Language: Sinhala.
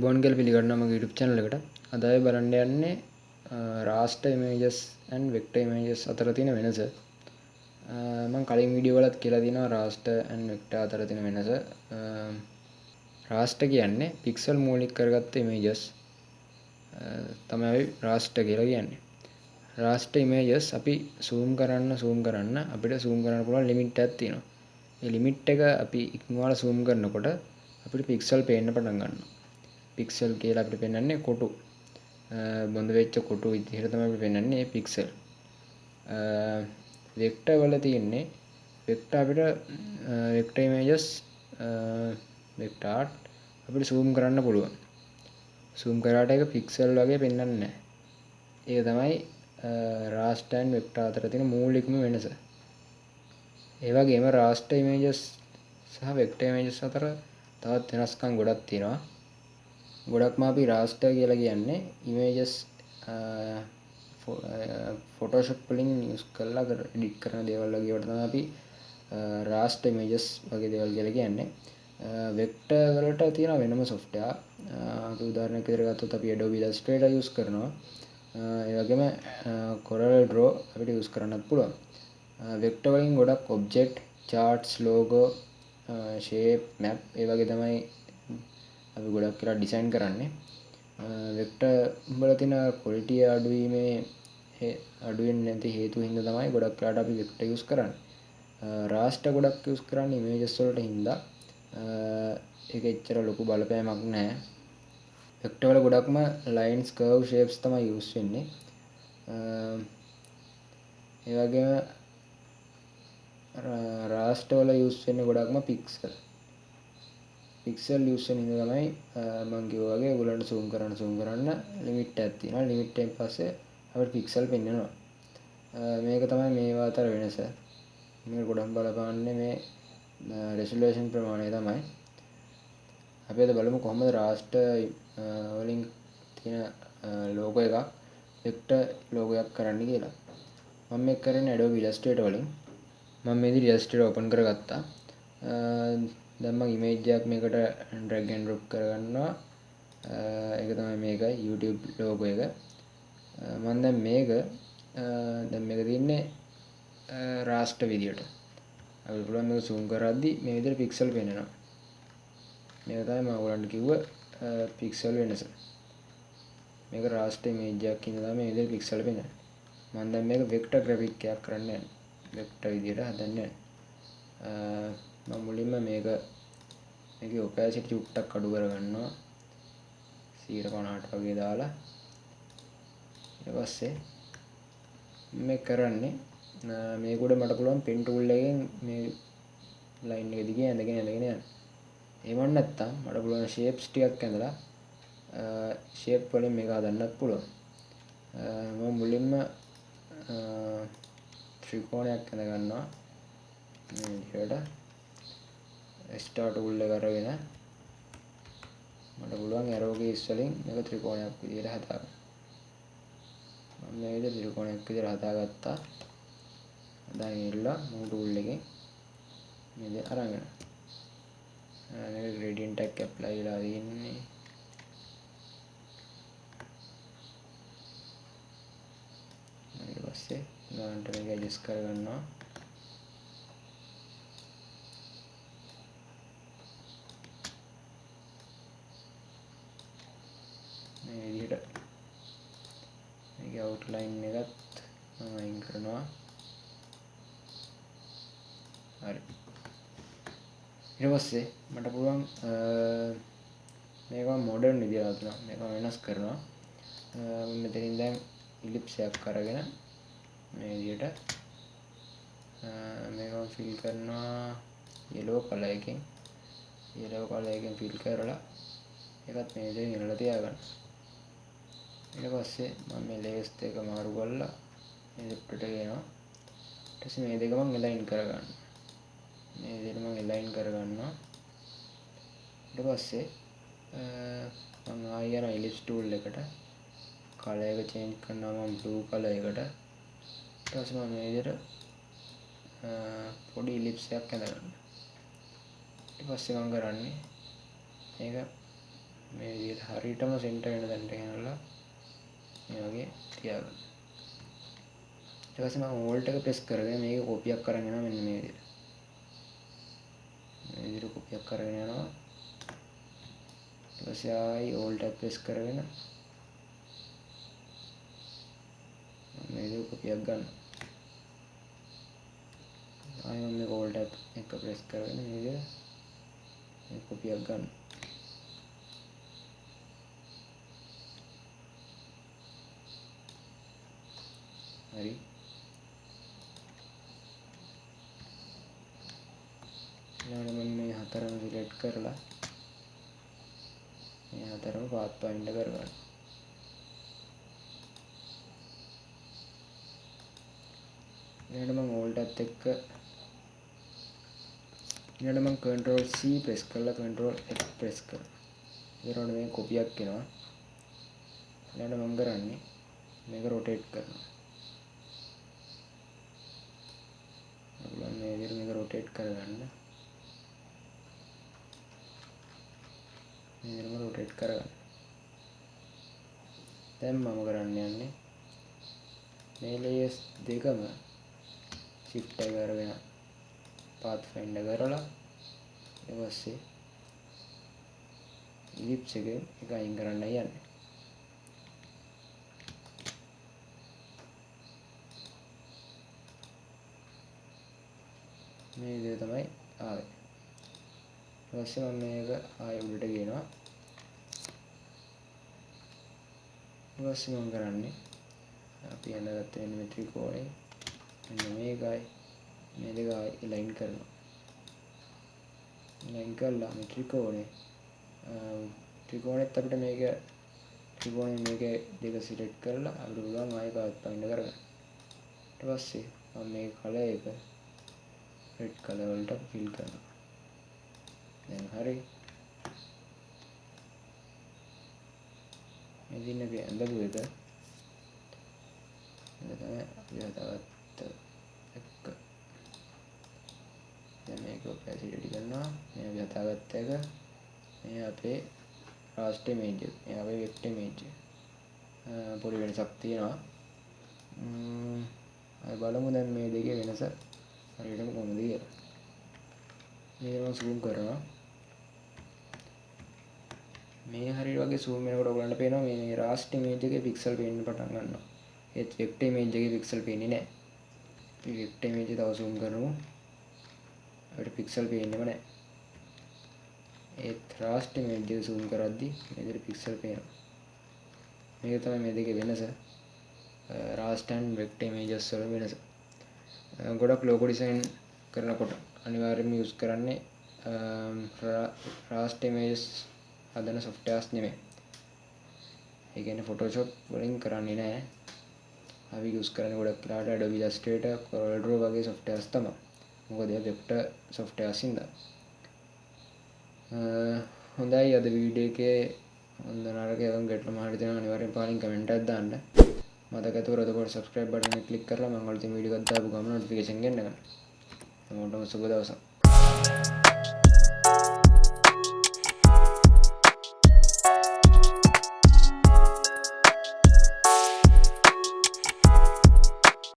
අයිබෝන් කියලා පිළිගන්නවා මගේ YouTube channel එකට. අද අපි බලන්න යන්නේ raster images and vector images අතර තියෙන වෙනස. මම කලින් වීඩියෝ වලත් කියලා තියෙනවා raster and vector අතර තියෙන වෙනස. raster කියන්නේ pixel මූලික කරගත්ත images තමයි raster කියලා කියන්නේ. raster images අපි zoom කරන්න අපිට zoom කරන්න පුළුවන් limit එකක් තියෙනවා. ඒ limit එක අපි ඉක්මවලා zoom කරනකොට අපිට pixel පේන්න පටන් ගන්නවා. pixel කියලා අපිට පෙන්වන්නේ කොටු බොඳ වෙච්ච කොටු විදිහට තමයි අපිට පෙන්වන්නේ මේ pixel. vector වල තියෙන්නේ vector අපිට vector images vector art අපිට zoom කරන්න පුළුවන්. zoom කරාට ඒක pixel වගේ පෙන්වන්නේ නැහැ. ඒක තමයි raster and vector අතර තියෙන මූලිකම වෙනස. ඒ වගේම raster images සහ vector images අතර තවත් වෙනස්කම් ගොඩක් තියෙනවා. ගොඩක්ම අපි raster කියලා කියන්නේ images Photoshop වලින් use කරලා edit කරන දේවල් වගේ ඒවට තමයි අපි raster images වගේ දේවල් කියලා කියන්නේ. vector වලට තියෙන වෙනම software. අපි උදාහරණයක් විදිහට ගත්තොත් අපි Adobe Illustrator use කරනවා. ඒ වගේම Corel Draw අපිට use කරන්නත් පුළුවන්. vector වලින් ගොඩක් object, charts, logo, shape, map ඒ වගේ තමයි අපි ගොඩක් කියලා ඩිසයින් කරන්නේ. vector වල තියෙන quality අඩු වෙන්නේ නැති හේතුව හින්දා තමයි ගොඩක් වෙලාට අපි vector use කරන්නේ. raster ගොඩක් use කරන්නේ images වලට හින්දා ඒක එච්චර ලොකු බලපෑමක් නැහැ. vector වල ගොඩක්ම lines, curve, shapes තමයි use වෙන්නේ. ඒ වගේම raster වල use වෙන්නේ ගොඩක්ම pixel use වෙන ඉඳ තමයි මම කිව්වා වගේ ඔයගොල්ලන්ට zoom කරන්න limit එකක් තියෙනවා. limit එකෙන් පස්සේ අපිට pixel පෙන්වනවා. මේක තමයි මේවා අතර වෙනස. මේක ගොඩක් බලපාන්නේ මේ resolution ප්‍රමාණය තමයි. අපි අද බලමු කොහොමද raster වලින් තියෙන logo එකක් vector logo එකක් කරන්න කියලා. මම මේක කරන්නේ Adobe Illustrator වලින්. මම මේ විදිහට Illustrator open කරගත්තා. දැන් මම image එකක් මේකට drag and drop කරගන්නවා. ඒක තමයි මේකයි YouTube logo එක. මම දැන් මේක තියන්නේ raster විදියට. අපිට පුළුවන් මේක zoom කරද්දී මේ විදිහට pixel පේනවා. මේක තමයි මම ඔයගලන්ට කිව්ව pixel වෙනස. මේක raster image එකක් ඉඳලා තමයි මේ විදිහට pixel පේන්නේ. මම දැන් මේක vector graphic එකක් කරන්න යනවා. vector විදියට හදන්නේ. මම මුලින්ම මේකේ opacity චුට්ටක් අඩු කරගන්නවා 150ට වගේ දාලා ඊට පස්සේ මේ කරන්නේ මේක උඩ මට පුළුවන් pen tool එකෙන් මේ line එක දිගේ ඇඳගෙන යන්න. එහෙම නැත්නම් මට පුළුවන් shapes ටිකක් ඇඳලා shape වලින් මේක හදන්නත් පුළුවන්. මම මුලින්ම ත්‍රිකෝණයක් ඇඳ ගන්නවා. මේ විදිහට start tool එක අරගෙන මට පුළුවන් arrow keys වලින් මේක ත්‍රිකෝණයක් විදිහට හදාගන්න. මම මේ විදිහට ත්‍රිකෝණයක් විදිහට හදාගත්තා. හදාගෙන ඉල්ලා move tool එකෙන් මේ විදිහට අරගෙන මේක gradient එකක් apply වෙලා තියෙන්නේ. ඊට පස්සේ ගානට මේක adjust කරගන්නවා. මේ විදිහට මේක outline එකත් මම අයින් කරනවා. හරි. ඊට පස්සේ මට පුළුවන් මේක modern විදියට හදන්න. මේක වෙනස් කරනවා. මම මෙතනින් දැන් ellipse එකක් අරගෙන මේ විදිහට මේක fill කරනවා yellow color එකෙන්. yellow color එකෙන් fill කරලා ඒකත් මේ විදිහට ඉරලා තියාගන්න. ඊට පස්සේ මම මේ layers දෙක මාරු කරලා මේ දෙප්පට ගේනවා. ඊට පස්සේ මේ දෙක මම align කරගන්නවා. මේ විදිහට මම align කරගන්නවා. ඊට පස්සේ මම ආයෙ යන ellipse tool එකට color එක change කරනවා මම blue color එකට. ඊට පස්සේ මම මේ විදිහට පොඩි ellipse එකක් ඇඳ ගන්නවා. ඊට පස්සේ මම කරන්නේ මේක මේ විදිහට හරියටම සෙන්ටර් වෙන තැනට ගෙනල්ලා මේ වගේ තියාගන්න. ඊට පස්සේ මම ඕල්ට් එක ප්‍රෙස් කරගෙන මේක කොපියක් කරගෙන යනවා මෙන්න මේ විදිහට. මේ විදිහට කොපියක් කරගෙන යනවා. ඊට පස්සේ ආයි ඕල්ට් එක ප්‍රෙස් කරගෙන මේ විදිහට කොපියක් ගන්න. ආයි මම මේක ඕල්ට් එක ප්‍රෙස් කරගෙන මේ විදිහට මේ කොපියක් ගන්න. හරි. ඊළඟට මම මේ හතරම සිලෙක්ට් කරලා මේ හතරම පාත් පයින්ඩ් කරගන්න. ඊළඟට මම ඕල්ට් එක්ක ඊළඟට මම Ctrl C ප්‍රෙස් කරලා Ctrl F ප්‍රෙස් කරනවා. ඊළඟට මේ කොපියක් එනවා. ඊළඟට මම කරන්නේ මේක රොටේට් කරනවා. ඔයගොල්ලෝ මේ විදිහට මේක රොටේට් කරගන්න. මේ විදිහටම රොටේට් කරගන්න. දැන් මම කරන්න යන්නේ මේ ලේයර්ස් දෙකම shift එක අරගෙන path find කරලා ඊට පස්සේ ellipse එකෙන් එක අයින් කරන්න යන්නේ. මේ විදිහ තමයි ආවේ. ඊට පස්සේ මම මේක ආයෙ උඩට ගේනවා. ඊට පස්සේ මම කරන්නේ අපි අඳගත්ත වෙන මේ ත්‍රිකෝණය මෙන්න මේකයි මේ දෙක ආයෙ ලයින් කරනවා. ලයින් කරලා මේ ත්‍රිකෝණෙත් අපිට මේක ත්‍රිකෝණය මේක දෙක සිලෙක්ට් කරලා අපිට පුළුවන් ආයෙ පාත් පයින්ඩ් කරගන්න. ඊට පස්සේ මම මේ කලර් එක රෙඩ් කලර් වලට ෆිල් කරනවා. දැන් හරි. මේ දින අපි ඇඳපු එක දැන් තමයි අපි හදාගත්ත එක. දැන් මේක ඔපැසිටි කරනවා. මේ අපි හදාගත්ත එක. මේ අපේ raster image එක. මේ අපේ vector image එක. පොඩි වෙනසක් තියෙනවා. අපි බලමු දැන් මේ දෙකේ වෙනස හරියටම කොහොමද කියලා. මේක මම zoom කරනවා. මේ හරිය වගේ zoom වෙනකොට ඔයගලන්ට පේනවා මේ raster image එකේ pixel පේන්න පටන් ගන්නවා. ඒත් vector image එකේ pixel පේන්නේ නැහැ. අපි vector image එක තව zoom කරමු. අපිට pixel පේන්නේම නැහැ. ඒත් raster image එක zoom කරද්දි මේ විදිහට pixel පේනවා. මේක තමයි මේ දෙකේ වෙනස. raster and vector images වල වෙනස. ගොඩක් logo design කරනකොට අනිවාර්යයෙන්ම use කරන්නේ raster images හදන softwares නෙමෙයි. ඒ කියන්නේ Photoshop වලින් කරන්නේ නැහැ. අපි use කරන්නේ ගොඩක් වෙලාවට Adobe Illustrator, CorelDRAW වගේ softwares තමයි. මොකද ඒ vector softwares ඉඳලා. හොඳයි අද වීඩියෝ එකේ හොඳ නරක ඒවා ගැටලු මහරි දෙනවා අනිවාර්යෙන් පාලින් කමෙන්ට් එකක් දාන්න. මතක ඇතුව රදකොට subscribe බටන් එක ක්ලික් කරලා මම අලුතින් වීඩියෝ එකක් දාපු ගමන් notification ගන්න ගන්න. හැමෝටම සුබ දවසක්.